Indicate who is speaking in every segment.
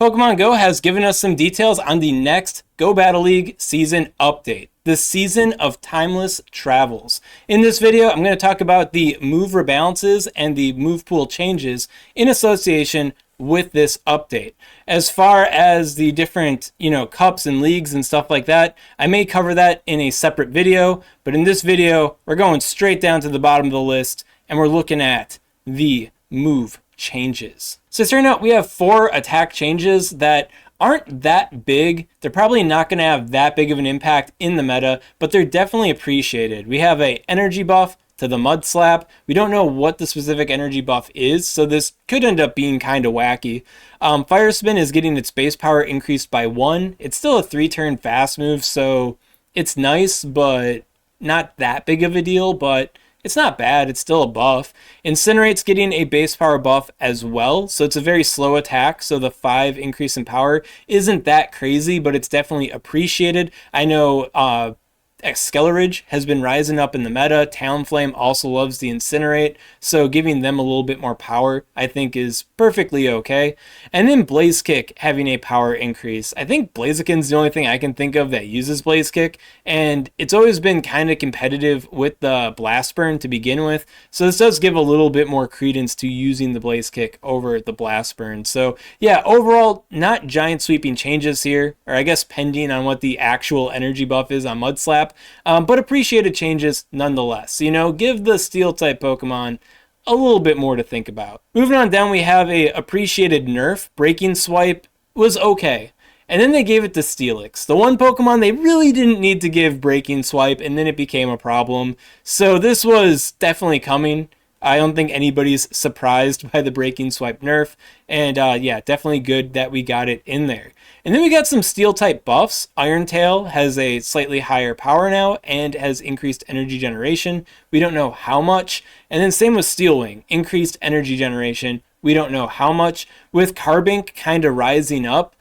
Speaker 1: Pokemon Go has given us some details on the next Go Battle League season update, the Season of Timeless Travels. In this video, I'm going to talk about the move rebalances and the move pool changes in association with this update. As far as the different, cups and leagues and stuff like that, I may cover that in a separate video, but in this video, we're going straight down to the bottom of the list and we're looking at the move changes. So starting out, we have 4 attack changes that aren't that big. They're probably not going to have that big of an impact in the meta, but they're definitely appreciated. We have a energy buff to the Mud Slap. We don't know what the specific energy buff is, so this could end up being kind of wacky. Fire Spin is getting its base power increased by 1. It's still a 3-turn fast move, so it's nice, but not that big of a deal, but it's not bad. It's still a buff. Incinerate's getting a base power buff as well, so it's a very slow attack, so the 5 increase in power isn't that crazy, but it's definitely appreciated. I know Skeleridge has been rising up in the meta. Talonflame also loves the Incinerate, so giving them a little bit more power I think is perfectly okay. And then Blaze Kick having a power increase. I think Blaziken's the only thing I can think of that uses Blaze Kick, and it's always been kind of competitive with the Blast Burn to begin with, so this does give a little bit more credence to using the Blaze Kick over the Blast Burn. So yeah, overall, not giant sweeping changes here, or I guess pending on what the actual energy buff is on Mud Slap. But appreciated changes nonetheless. Give the steel type Pokemon a little bit more to think about. Moving on down, we have a appreciated nerf. Breaking Swipe was okay. And then they gave it to Steelix, the one Pokemon they really didn't need to give Breaking Swipe, and then it became a problem. So this was definitely coming. I don't think anybody's surprised by the Breaking Swipe nerf, and yeah, definitely good that we got it in there. And then we got some steel type buffs. Iron Tail has a slightly higher power now and has increased energy generation. We don't know how much. And then same with Steel Wing, increased energy generation. We don't know how much. With Carbink kind of rising up,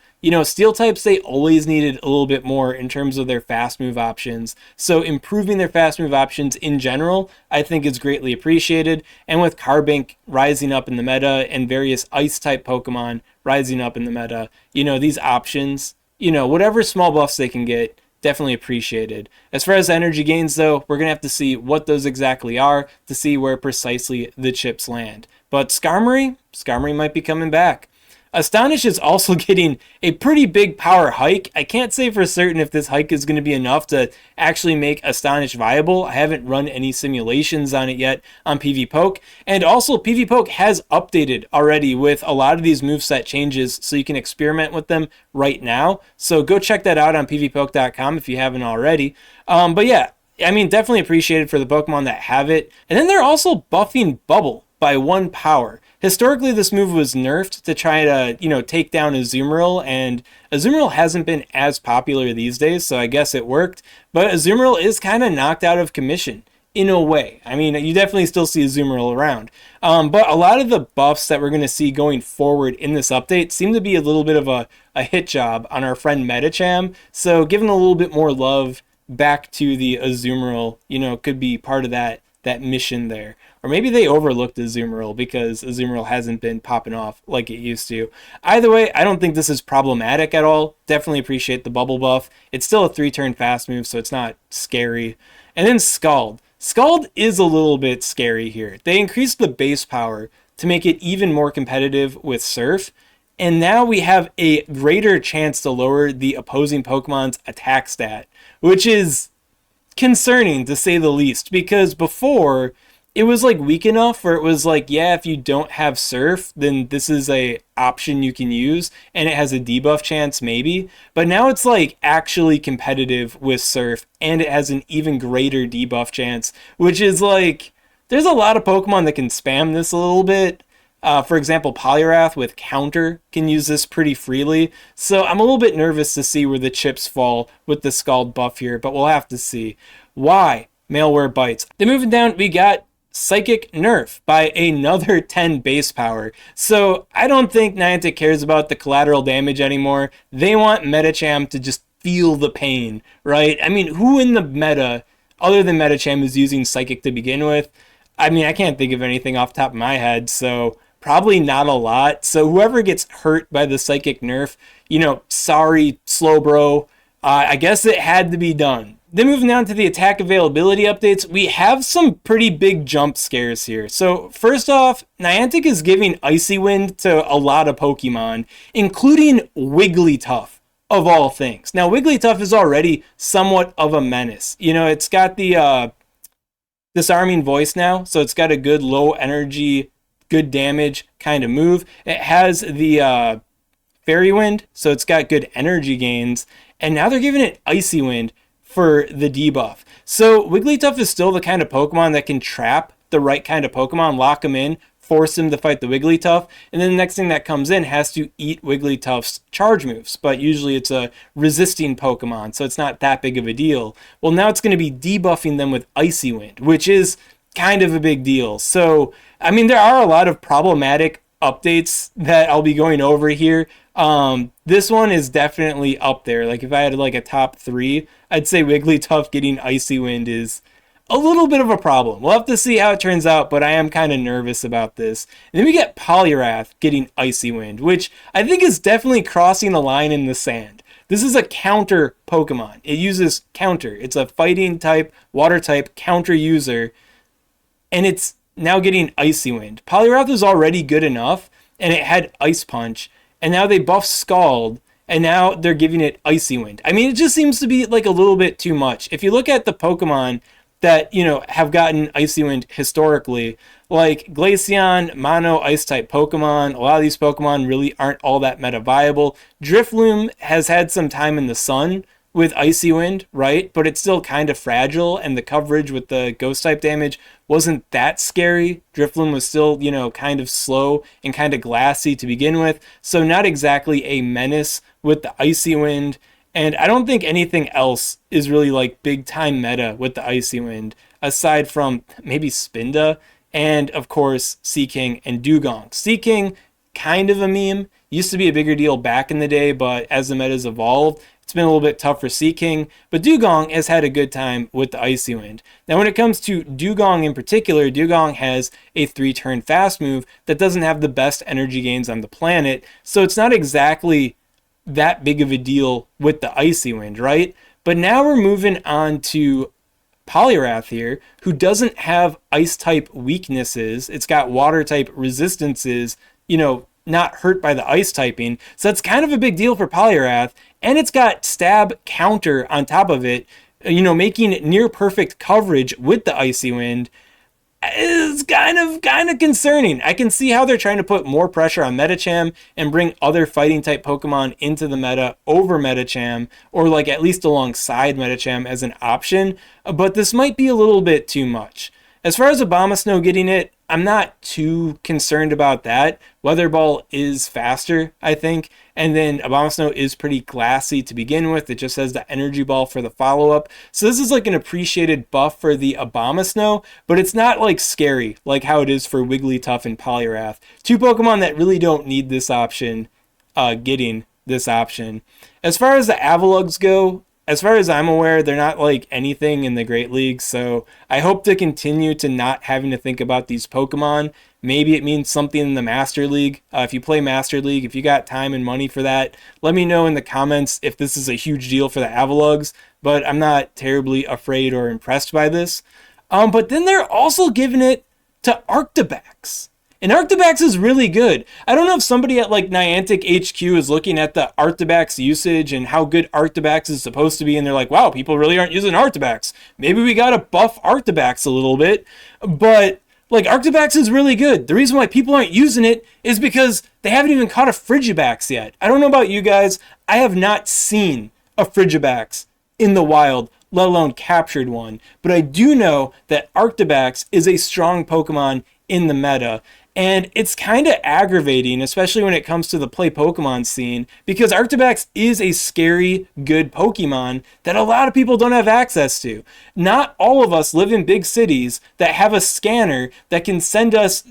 Speaker 1: steel types, they always needed a little bit more in terms of their fast move options. So improving their fast move options in general, I think is greatly appreciated. And with Carbink rising up in the meta and various ice type Pokemon rising up in the meta, these options, whatever small buffs they can get, definitely appreciated. As far as energy gains though, we're going to have to see what those exactly are to see where precisely the chips land. But Skarmory might be coming back. Astonish is also getting a pretty big power hike. I can't say for certain if this hike is going to be enough to actually make Astonish viable. I haven't run any simulations on it yet on PvPoke. And also PvPoke has updated already with a lot of these moveset changes, so you can experiment with them right now. So go check that out on pvpoke.com if you haven't already. But yeah, definitely appreciated for the Pokemon that have it. And then they're also buffing Bubble by 1 power. Historically, this move was nerfed to try to, take down Azumarill, and Azumarill hasn't been as popular these days, so I guess it worked. But Azumarill is kind of knocked out of commission, in a way. You definitely still see Azumarill around. But a lot of the buffs that we're going to see going forward in this update seem to be a little bit of a hit job on our friend Medicham, so giving a little bit more love back to the Azumarill, could be part of that mission there. Or maybe they overlooked Azumarill because Azumarill hasn't been popping off like it used to. Either way, I don't think this is problematic at all. Definitely appreciate the Bubble buff. It's still a 3-turn fast move, so it's not scary. And then Scald. Scald is a little bit scary here. They increased the base power to make it even more competitive with Surf. And now we have a greater chance to lower the opposing Pokemon's attack stat, which is concerning to say the least, because before it was weak enough where it was yeah, if you don't have Surf, then this is a option you can use and it has a debuff chance maybe, but now it's actually competitive with Surf and it has an even greater debuff chance, which is there's a lot of Pokemon that can spam this a little bit. For example, Poliwrath with Counter can use this pretty freely, so I'm a little bit nervous to see where the chips fall with the Scald buff here, but we'll have to see. Why? Malware bites. Then moving down, we got Psychic Nerf by another 10 base power. So I don't think Niantic cares about the collateral damage anymore. They want Medicham to just feel the pain, right? Who in the meta, other than Medicham, is using Psychic to begin with? I can't think of anything off the top of my head, so Probably not a lot. So whoever gets hurt by the Psychic Nerf, sorry, Slowbro. I guess it had to be done. Then moving down to the attack availability updates, we have some pretty big jump scares here. So first off, Niantic is giving Icy Wind to a lot of Pokemon, including Wigglytuff, of all things. Now, Wigglytuff is already somewhat of a menace. It's got the disarming voice now, so it's got a good low energy, good damage kind of move. It has the Fairy Wind, so it's got good energy gains. And now they're giving it Icy Wind for the debuff. So Wigglytuff is still the kind of Pokemon that can trap the right kind of Pokemon, lock them in, force him to fight the Wigglytuff, and then the next thing that comes in has to eat Wigglytuff's charge moves, but usually it's a resisting Pokemon, so it's not that big of a deal. Well, now it's going to be debuffing them with Icy Wind, which is kind of a big deal. So, there are a lot of problematic updates that I'll be going over here. This one is definitely up there. Like, if I had a top 3, I'd say Wigglytuff getting Icy Wind is a little bit of a problem. We'll have to see how it turns out, but I am kind of nervous about this. And then we get Poliwrath getting Icy Wind, which I think is definitely crossing a line in the sand. This is a counter Pokemon. It uses counter. It's a fighting type, water type counter user, and it's now getting Icy Wind. Poliwrath is already good enough, and it had Ice Punch, and now they buff Scald, and now they're giving it Icy Wind. It just seems to be a little bit too much. If you look at the Pokemon that, have gotten Icy Wind historically, like Glaceon, Mono, Ice-type Pokemon, a lot of these Pokemon really aren't all that meta viable. Drifloon has had some time in the sun with Icy Wind, right? But it's still kind of fragile, and the coverage with the Ghost-type damage wasn't that scary. Drifloon was still, kind of slow and kind of glassy to begin with, so not exactly a menace with the Icy Wind. And I don't think anything else is really big time meta with the Icy Wind, aside from maybe Spinda and of course Seaking and Dugong. Seaking, kind of a meme, used to be a bigger deal back in the day, but as the meta's evolved, it's been a little bit tough for Seaking, but Dugong has had a good time with the Icy Wind. Now when it comes to Dugong in particular, Dugong has a 3-turn fast move that doesn't have the best energy gains on the planet, so it's not exactly that big of a deal with the Icy Wind, right? But now we're moving on to Poliwrath here, who doesn't have ice type weaknesses. It's got water type resistances, not hurt by the ice typing. So that's kind of a big deal for Poliwrath. And it's got stab counter on top of it, making near perfect coverage with the Icy Wind. Is kind of concerning. I can see how they're trying to put more pressure on Medicham and bring other fighting type Pokemon into the meta over Medicham, or at least alongside Medicham as an option, but this might be a little bit too much. As far as Abomasnow getting it, I'm not too concerned about that. Weather Ball is faster, I think, and then Abomasnow is pretty glassy to begin with. It just has the Energy Ball for the follow-up. So this is an appreciated buff for the Abomasnow, but it's not scary like how it is for Wigglytuff and Poliwrath. Two Pokemon that really don't need this option, getting this option. As far as the Avalugs go, as far as I'm aware, they're not anything in the Great League, so I hope to continue to not having to think about these Pokemon. Maybe it means something in the Master League. If you play Master League, if you got time and money for that, let me know in the comments if this is a huge deal for the Avalugs, but I'm not terribly afraid or impressed by this. But then they're also giving it to Arctibax. And Arctibax is really good. I don't know if somebody at Niantic HQ is looking at the Arctibax usage and how good Arctibax is supposed to be, and they're like, wow, people really aren't using Arctibax. Maybe we gotta buff Arctibax a little bit. But Arctibax is really good. The reason why people aren't using it is because they haven't even caught a Frigibax yet. I don't know about you guys. I have not seen a Frigibax in the wild, let alone captured one. But I do know that Arctibax is a strong Pokemon in the meta. And it's kind of aggravating, especially when it comes to the play Pokemon scene, because Arctibax is a scary, good Pokemon that a lot of people don't have access to. Not all of us live in big cities that have a scanner that can send us,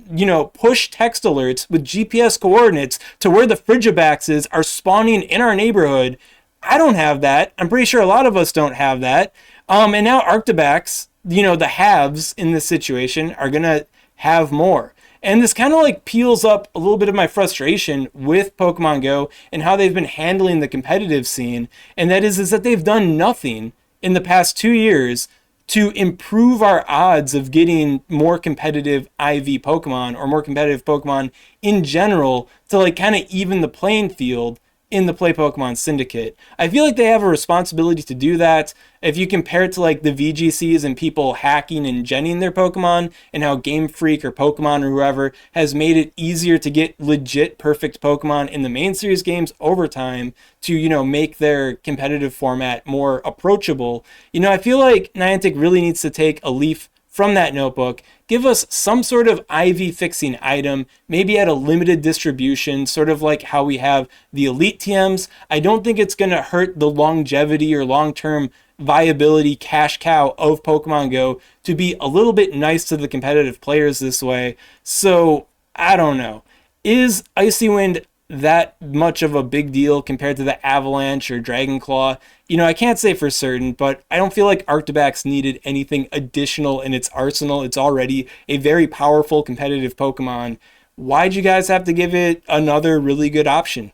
Speaker 1: push text alerts with GPS coordinates to where the Frigibaxes are spawning in our neighborhood. I don't have that. I'm pretty sure a lot of us don't have that. And now Arctibax, the haves in this situation are going to have more. And this kind of like peels up a little bit of my frustration with Pokemon Go and how they've been handling the competitive scene. And that is that they've done nothing in the past 2 years to improve our odds of getting more competitive IV Pokemon or more competitive Pokemon in general to like kind of even the playing field in the Play Pokemon Syndicate. I feel like they have a responsibility to do that. If you compare it to like the VGCs and people hacking and genning their Pokemon, and how Game Freak or Pokemon or whoever has made it easier to get legit perfect Pokemon in the main series games over time to, you know, make their competitive format more approachable. You know, I feel like Niantic really needs to take a leaf from that notebook, give us some sort of IV fixing item, maybe at a limited distribution, sort of like how we have the Elite TMs. I don't think it's going to hurt the longevity or long-term viability cash cow of Pokemon Go to be a little bit nice to the competitive players this way. So, I don't know. Is Icy Wind that much of a big deal compared to the Avalanche or Dragon Claw? You know, I can't say for certain, but I don't feel like Arctibax needed anything additional in its arsenal. It's already a very powerful competitive Pokemon. Why'd you guys have to give it another really good option?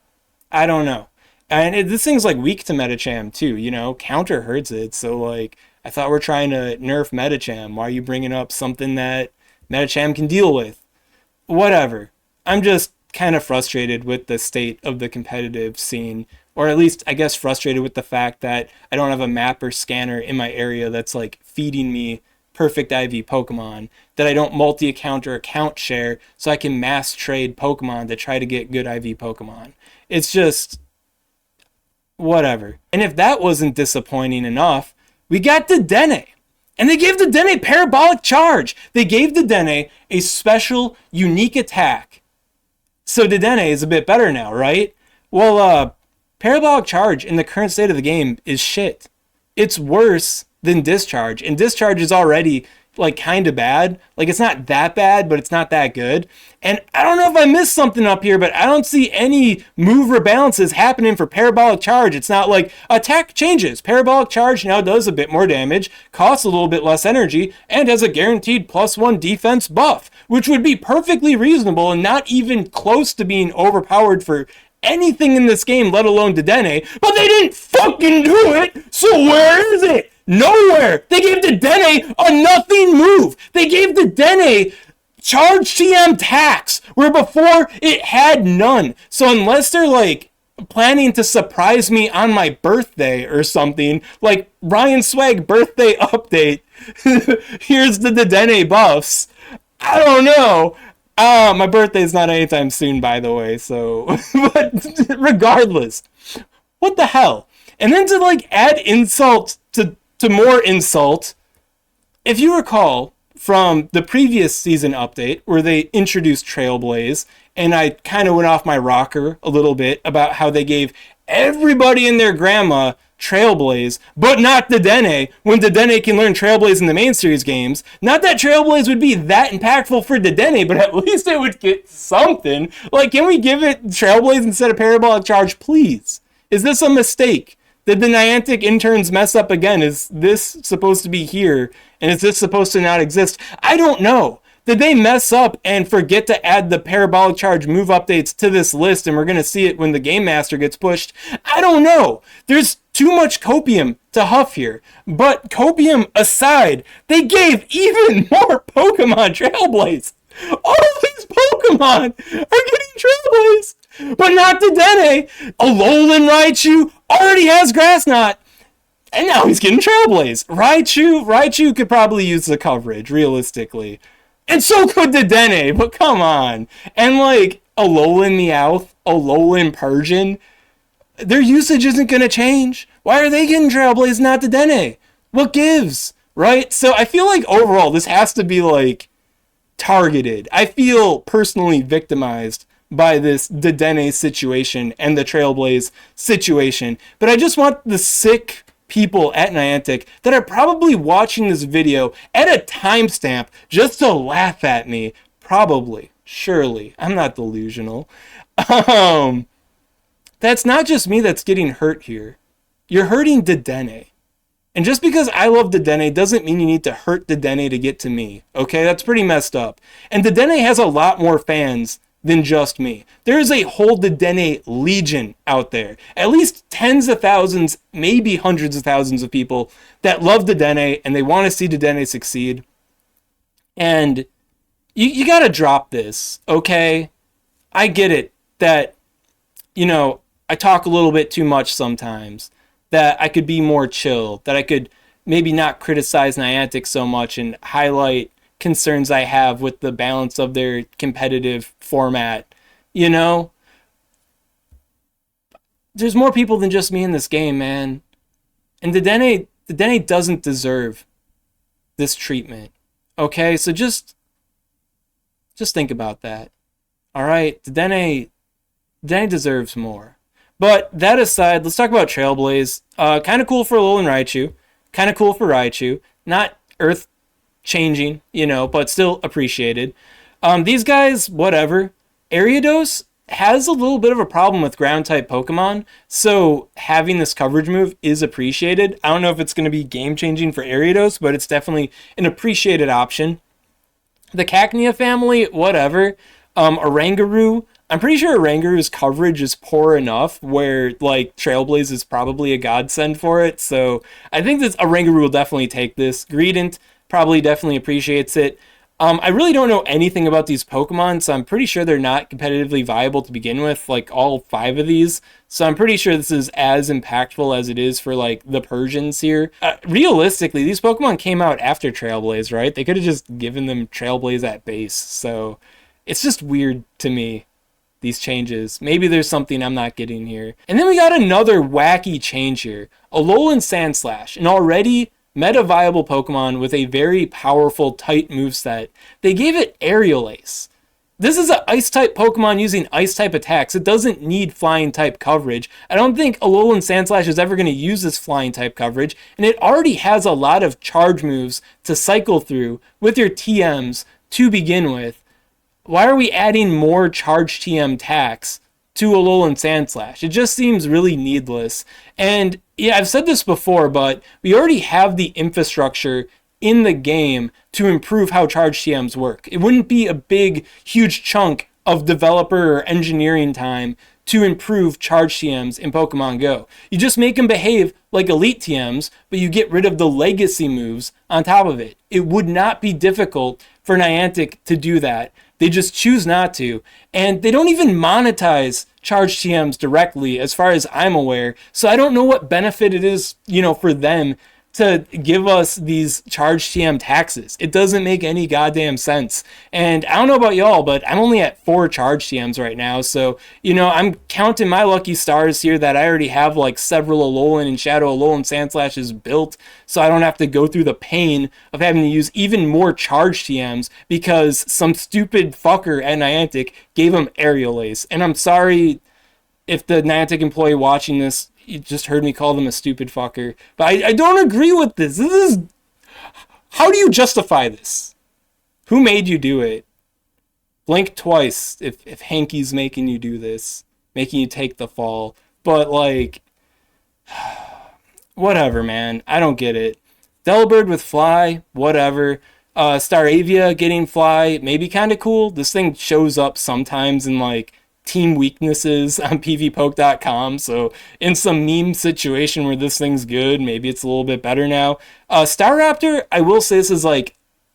Speaker 1: I don't know. And this thing's like weak to Medicham too, you know, counter hurts it. So like, I thought we're trying to nerf Medicham. Why are you bringing up something that Medicham can deal with? Whatever. I'm just kind of frustrated with the state of the competitive scene, or at least I guess frustrated with the fact that I don't have a map or scanner in my area that's like feeding me perfect IV Pokemon, that I don't multi-account or account share so I can mass trade Pokemon to try to get good IV Pokemon. It's just whatever. And if that wasn't disappointing enough, we got Dedenne. And they gave Dedenne Parabolic Charge. They gave Dedenne a special, unique attack. So Dedenne is a bit better now, right? Well, Parabolic Charge in the current state of the game is shit. It's worse than Discharge, and Discharge is already like kind of bad. Like, it's not that bad, but it's not that good. And I don't know if I missed something up here, but I don't see any move rebalances happening for Parabolic Charge. It's not like attack changes. Parabolic Charge now does a bit more damage, costs a little bit less energy, and has a guaranteed +1 defense buff, which would be perfectly reasonable and not even close to being overpowered for anything in this game, let alone Dedenne. But they didn't fucking do it, so where is it? Nowhere. They gave Dedenne a nothing move. They gave Dedenne Charge TM tax, where before it had none. So unless they're like planning to surprise me on my birthday or something, like Ryan Swag birthday update, here's the Dedenne buffs, I don't know. My birthday's not anytime soon, by the way, so but regardless, what the hell? And then to like add insult to more insult, if you recall from the previous season update where they introduced Trailblaze, and I kind of went off my rocker a little bit about how they gave everybody and their grandma Trailblaze, but not Dedenne, when Dedenne can learn Trailblaze in the main series games. Not that Trailblaze would be that impactful for Dedenne, but at least it would get something. Like, can we give it Trailblaze instead of Parabolic Charge, please? Is this a mistake? Did the Niantic interns mess up again? Is this supposed to be here? And is this supposed to not exist? I don't know. Did they mess up and forget to add the Parabolic Charge move updates to this list, and we're going to see it when the Game Master gets pushed? I don't know. There's too much copium to huff here. But copium aside, they gave even more Pokemon Trailblaze. All these Pokemon are getting Trailblaze, but not Dedenne. Alolan Raichu already has Grass Knot, and now he's getting Trailblaze. Raichu could probably use the coverage, realistically. And so could Dedenne, but come on. And like, Alolan Meowth, Alolan Persian, their usage isn't going to change. Why are they getting Trailblaze, not Dedenne? What gives, right? So I feel like overall, this has to be like, targeted. I feel personally victimized by this Dedenne situation and the Trailblaze situation, but I just want the sick people at Niantic that are probably watching this video at a timestamp just to laugh at me. Probably, surely, I'm not delusional. That's not just me that's getting hurt here. You're hurting Dedenne. And just because I love Dedenne doesn't mean you need to hurt Dedenne to get to me. Okay, that's pretty messed up. And Dedenne has a lot more fans than just me. There is a whole Dedenne legion out there. At least tens of thousands, maybe hundreds of thousands of people that love Dedenne and they want to see Dedenne succeed. And you gotta drop this, okay? I get it that, I talk a little bit too much sometimes, that I could be more chill, that I could maybe not criticize Niantic so much and highlight concerns I have with the balance of their competitive format. There's more people than just me in this game, man. And Dedenne doesn't deserve this treatment. Okay, so just think about that. All right, Dedenne deserves more. But that aside, let's talk about Trailblaze. Kind of cool for Alolan Raichu. Kind of cool for Raichu. Not earth-changing, but still appreciated. These guys, whatever. Ariados has a little bit of a problem with ground-type Pokemon, so having this coverage move is appreciated. I don't know if it's going to be game-changing for Ariados, but it's definitely an appreciated option. The Cacnea family, whatever. Oranguru, I'm pretty sure Oranguru's coverage is poor enough where, Trailblaze is probably a godsend for it. So I think that Oranguru will definitely take this. Greedent probably definitely appreciates it. I really don't know anything about these Pokemon, so I'm pretty sure they're not competitively viable to begin with, all 5 of these. So I'm pretty sure this is as impactful as it is for, the Persians here. Realistically, these Pokemon came out after Trailblaze, right? They could have just given them Trailblaze at base. So it's just weird to me, these changes. Maybe there's something I'm not getting here. And then we got another wacky change here. Alolan Sandslash, an already meta-viable Pokemon with a very powerful, tight moveset. They gave it Aerial Ace. This is an Ice-type Pokemon using Ice-type attacks. It doesn't need Flying-type coverage. I don't think Alolan Sandslash is ever going to use this Flying-type coverage, and it already has a lot of charge moves to cycle through with your TMs to begin with. Why are we adding more charge TM attacks to Alolan Sandslash? It just seems really needless. And yeah, I've said this before, but we already have the infrastructure in the game to improve how charge TMs work. It wouldn't be a big, huge chunk of developer or engineering time to improve charge TMs in Pokemon Go. You just make them behave like elite TMs, but you get rid of the legacy moves on top of it. It would not be difficult for Niantic to do that. They just choose not to. And they don't even monetize charge TMs directly, as far as I'm aware. So I don't know what benefit it is, for them to give us these charge TM taxes. It doesn't make any goddamn sense. And I don't know about y'all, but I'm only at 4 charge TMs right now. So, I'm counting my lucky stars here that I already have several Alolan and Shadow Alolan Sandslashes built. So I don't have to go through the pain of having to use even more charge TMs because some stupid fucker at Niantic gave him Aerial Ace. And I'm sorry if the Niantic employee watching this, you just heard me call them a stupid fucker. But I don't agree with this. How do you justify this? Who made you do it? Blink twice if Hanky's making you do this. Making you take the fall. But, whatever, man. I don't get it. Delibird with Fly, whatever. Staravia getting Fly, maybe kind of cool. This thing shows up sometimes in, team weaknesses on pvpoke.com, so in some meme situation where this thing's good, maybe it's a little bit better now. Staraptor, I will say this is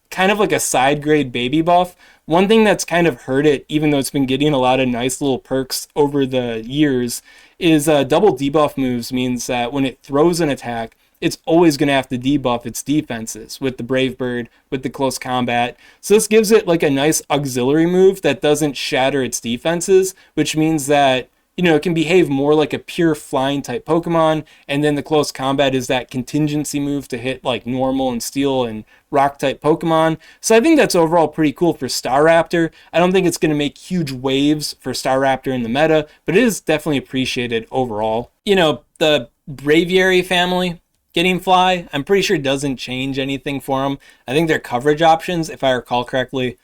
Speaker 1: kind of like a side grade baby buff. One thing that's kind of hurt it, even though it's been getting a lot of nice little perks over the years, is double debuff moves means that when it throws an attack, it's always going to have to debuff its defenses with the Brave Bird, with the close combat. So this gives it a nice auxiliary move that doesn't shatter its defenses, which means that, it can behave more like a pure flying type Pokemon. And then the close combat is that contingency move to hit normal and steel and rock type Pokemon. So I think that's overall pretty cool for Staraptor. I don't think it's going to make huge waves for Staraptor in the meta, but it is definitely appreciated overall. The Braviary family getting Fly, I'm pretty sure doesn't change anything for them. I think their coverage options, if I recall correctly,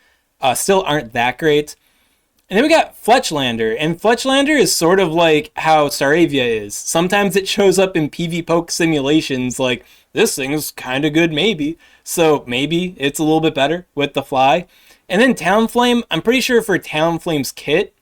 Speaker 1: still aren't that great. And then we got Fletchlander, and Fletchlander is sort of like how Staravia is. Sometimes it shows up in PvPoke simulations like, this thing's kind of good maybe. So maybe it's a little bit better with the fly. And then Talonflame, I'm pretty sure for Talonflame's kit,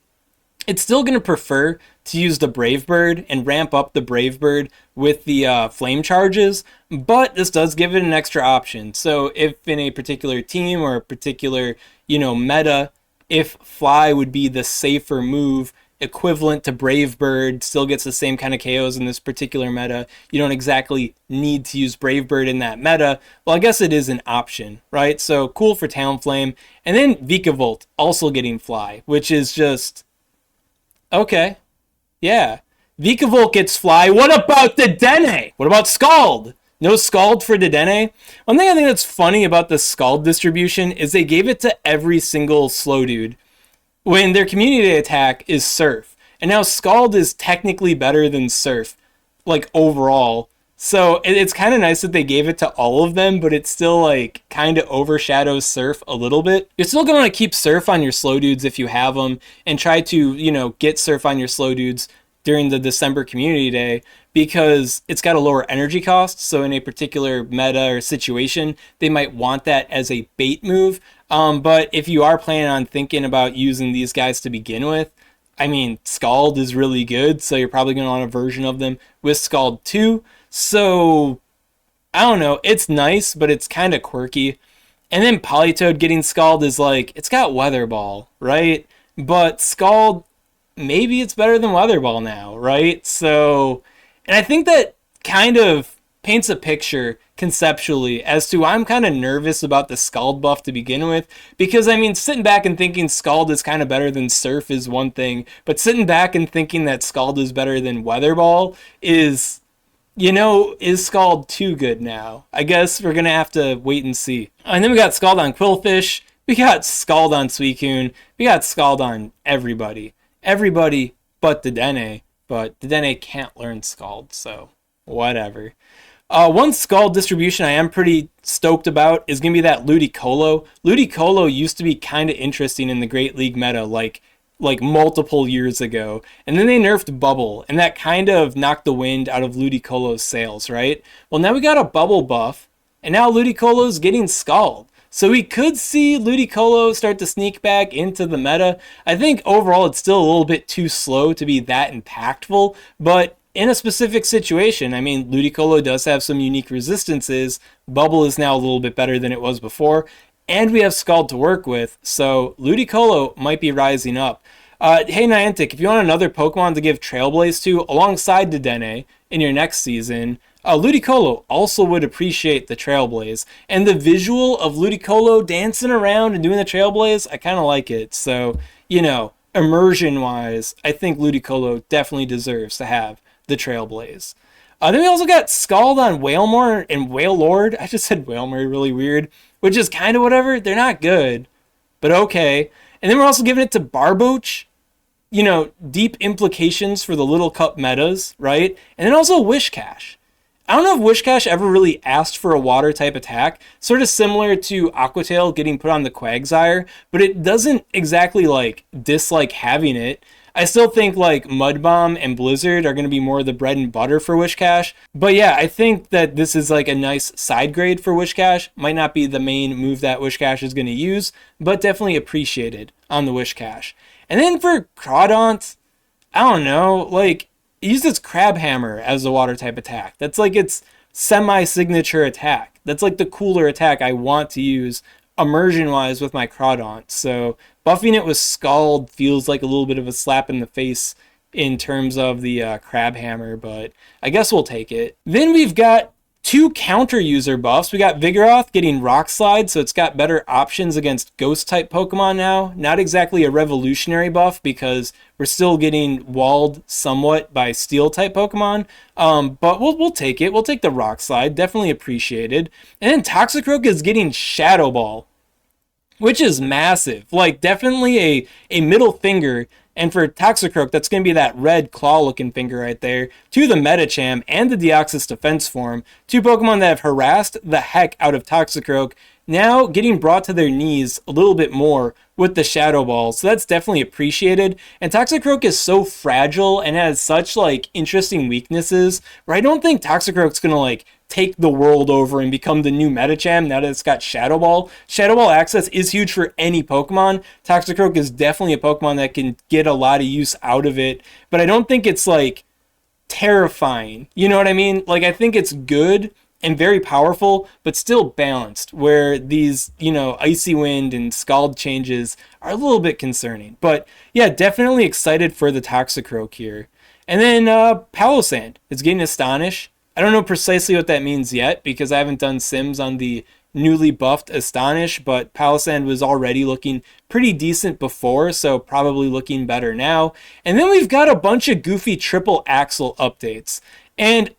Speaker 1: it's still going to prefer to use the Brave Bird and ramp up the Brave Bird with the flame charges, but this does give it an extra option. So if in a particular team or a particular, meta, if Fly would be the safer move, equivalent to Brave Bird, still gets the same kind of KOs in this particular meta, you don't exactly need to use Brave Bird in that meta. Well, I guess it is an option, right? So cool for Talonflame. And then Vikavolt also getting Fly, which is just... okay. Yeah. Vikavolt gets Fly. What about Dedenne? What about Scald? No Scald for Dedenne? One thing I think that's funny about the Scald distribution is they gave it to every single slow dude when their community attack is Surf. And now Scald is technically better than Surf, like overall. So it's kind of nice that they gave it to all of them, but it still like kind of overshadows Surf a little bit. You're still going to want to keep Surf on your slow dudes if you have them, and try to, get Surf on your slow dudes during the December community day, because it's got a lower energy cost. So in a particular meta or situation, they might want that as a bait move. But if you are planning on thinking about using these guys to begin with, I mean, Scald is really good, so you're probably going to want a version of them with Scald 2. So, I don't know, it's nice, but it's kind of quirky. And then Politoed getting Scald is like, it's got Weather Ball, right? But Scald, maybe it's better than Weather Ball now, right? So, and I think that kind of paints a picture conceptually as to why I'm kind of nervous about the Scald buff to begin with. Because, I mean, sitting back and thinking Scald is kind of better than Surf is one thing, but sitting back and thinking that Scald is better than Weather Ball is... is Scald too good now? I guess we're going to have to wait and see. And then we got Scald on Quillfish. We got Scald on Suicune. We got Scald on everybody. Everybody but Dedenne. But Dedenne can't learn Scald, so whatever. One Scald distribution I am pretty stoked about is going to be that Ludicolo. Ludicolo used to be kind of interesting in the Great League meta, like multiple years ago. And then they nerfed Bubble, and that kind of knocked the wind out of Ludicolo's sails, right? Well, now we got a Bubble buff, and now Ludicolo's getting Scald. So we could see Ludicolo start to sneak back into the meta. I think overall it's still a little bit too slow to be that impactful, but in a specific situation, I mean, Ludicolo does have some unique resistances. Bubble is now a little bit better than it was before, and we have Scald to work with, so Ludicolo might be rising up. Hey Niantic, if you want another Pokemon to give Trailblaze to alongside Dedenne in your next season, Ludicolo also would appreciate the Trailblaze. And the visual of Ludicolo dancing around and doing the Trailblaze, I kind of like it. So, immersion-wise, I think Ludicolo definitely deserves to have the Trailblaze. Then we also got Scald on Wailmore and Wailord. I just said Wailmore really weird, which is kind of whatever. They're not good, but okay. And then we're also giving it to Barboach. Deep implications for the Little Cup metas, right? And then also Wishcash. I don't know if Wishcash ever really asked for a water type attack, sort of similar to Aquatail getting put on the Quagsire, but it doesn't exactly dislike having it. I still think Mud Bomb and Blizzard are going to be more the bread and butter for Wishcash. But yeah, I think that this is a nice side grade for Wishcash. Might not be the main move that Wishcash is going to use, but definitely appreciated on the Wishcash. And then for Crawdaunt, I don't know, it uses Crab Hammer as a water type attack. That's its semi-signature attack. That's the cooler attack I want to use immersion-wise with my Crawdaunt. So buffing it with Scald feels like a little bit of a slap in the face in terms of the Crab Hammer, but I guess we'll take it. Then we've got two counter user buffs. We got Vigoroth getting Rock Slide, so it's got better options against ghost type Pokemon now. Not exactly a revolutionary buff because we're still getting walled somewhat by steel type Pokemon. But we'll take it. We'll take the Rock Slide. Definitely appreciated. And then Toxicroak is getting Shadow Ball, which is massive. Definitely a middle finger. And for Toxicroak, that's going to be that red claw-looking finger right there, to the Medicham and the Deoxys defense form, two Pokemon that have harassed the heck out of Toxicroak. now getting brought to their knees a little bit more with the Shadow Ball. So that's definitely appreciated. And Toxicroak is so fragile and has such like interesting weaknesses where I don't think Toxicroak's going to like take the world over and become the new Medicham now that it's got Shadow Ball. Shadow Ball access is huge for any Pokemon. Toxicroak is definitely a Pokemon that can get a lot of use out of it, but I don't think it's like terrifying. You know what I mean? Like, I think it's good and very powerful, but still balanced, where these, you know, Icy Wind and Scald changes are a little bit concerning. But yeah, definitely excited for the Toxicroak here. And then Palossand is getting Astonish. I don't know precisely what that means yet because I haven't done sims on the newly buffed Astonish, but Palossand was already looking pretty decent before, so probably looking better now. And then we've got a bunch of goofy triple Axel updates. And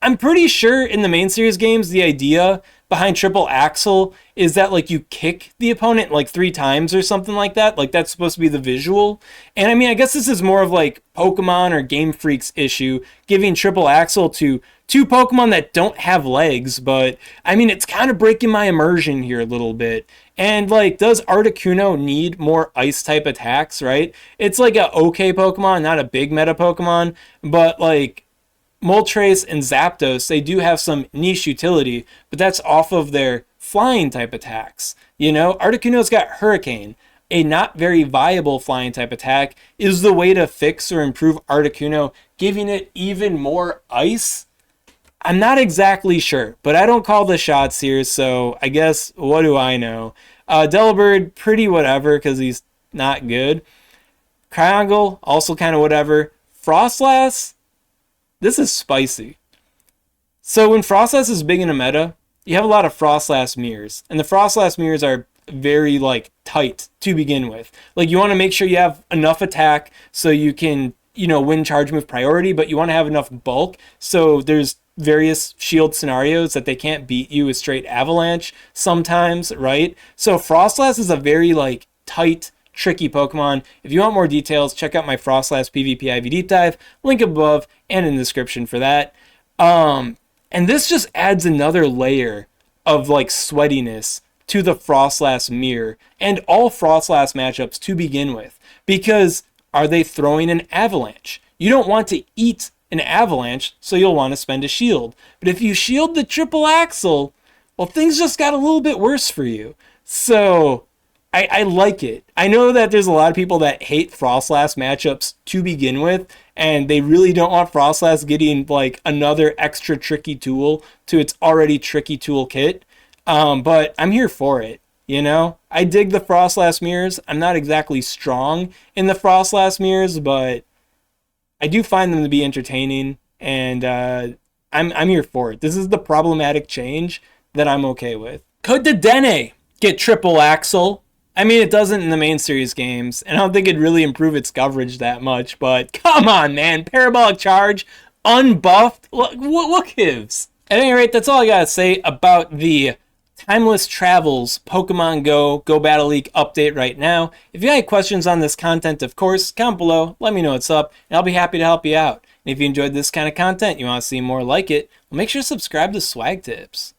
Speaker 1: I'm pretty sure in the main series games, the idea behind triple Axel is that like you kick the opponent like 3 times or something like that. Like that's supposed to be the visual. And I mean, I guess this is more of like Pokemon or Game Freak's issue, giving triple Axel to 2 Pokemon that don't have legs. But I mean, it's kind of breaking my immersion here a little bit. And like, does Articuno need more ice type attacks, right? It's like a okay Pokemon, not a big meta Pokemon, but like Moltres and Zapdos, they do have some niche utility, but that's off of their flying type attacks. You know, Articuno's got Hurricane. A not very viable flying type attack. Is the way to fix or improve Articuno giving it even more ice? I'm not exactly sure, but I don't call the shots here, so I guess what do I know? Delibird, pretty whatever, because he's not good. Kyogre, also kind of whatever. Froslass, this is spicy. So when Froslass is big in a meta, you have a lot of Froslass mirrors. And the Froslass mirrors are very like tight to begin with. Like you want to make sure you have enough attack so you can, you know, win charge move priority, but you want to have enough bulk. So there's various shield scenarios that they can't beat you with straight Avalanche sometimes, right? So Froslass is a very like tight, tricky Pokemon. If you want more details, check out my Froslass PvP IV deep dive, link above and in the description for that. And this just adds another layer of like sweatiness to the Froslass mirror and all Froslass matchups to begin with, because are they throwing an Avalanche? You don't want to eat an Avalanche, so you'll want to spend a shield. But if you shield the triple Axel, well, things just got a little bit worse for you. So I like it. I know that there's a lot of people that hate Froslass matchups to begin with, and they really don't want Froslass getting like another extra tricky tool to its already tricky toolkit. But I'm here for it. You know, I dig the Froslass mirrors. I'm not exactly strong in the Froslass mirrors, but I do find them to be entertaining, and I'm here for it. This is the problematic change that I'm okay with. Could Dedenne get triple Axel? I mean, it doesn't in the main series games, and I don't think it'd really improve its coverage that much, but come on, man. Parabolic Charge, unbuffed? What gives? At any rate, that's all I gotta say about the Timeless Travels Pokemon Go Battle League update right now. If you have any questions on this content, of course, comment below, let me know what's up, and I'll be happy to help you out. And if you enjoyed this kind of content, you want to see more like it, well, make sure to subscribe to SwagTips.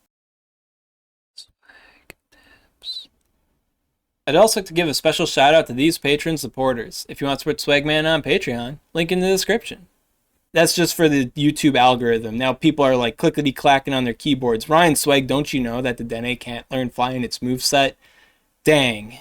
Speaker 1: I'd also like to give a special shout out to these Patreon supporters. If you want to support Swagman on Patreon, link in the description. That's just for the YouTube algorithm. Now people are like clickety-clacking on their keyboards. Ryan Swag, don't you know that the Dedenne can't learn flying its moveset? Dang.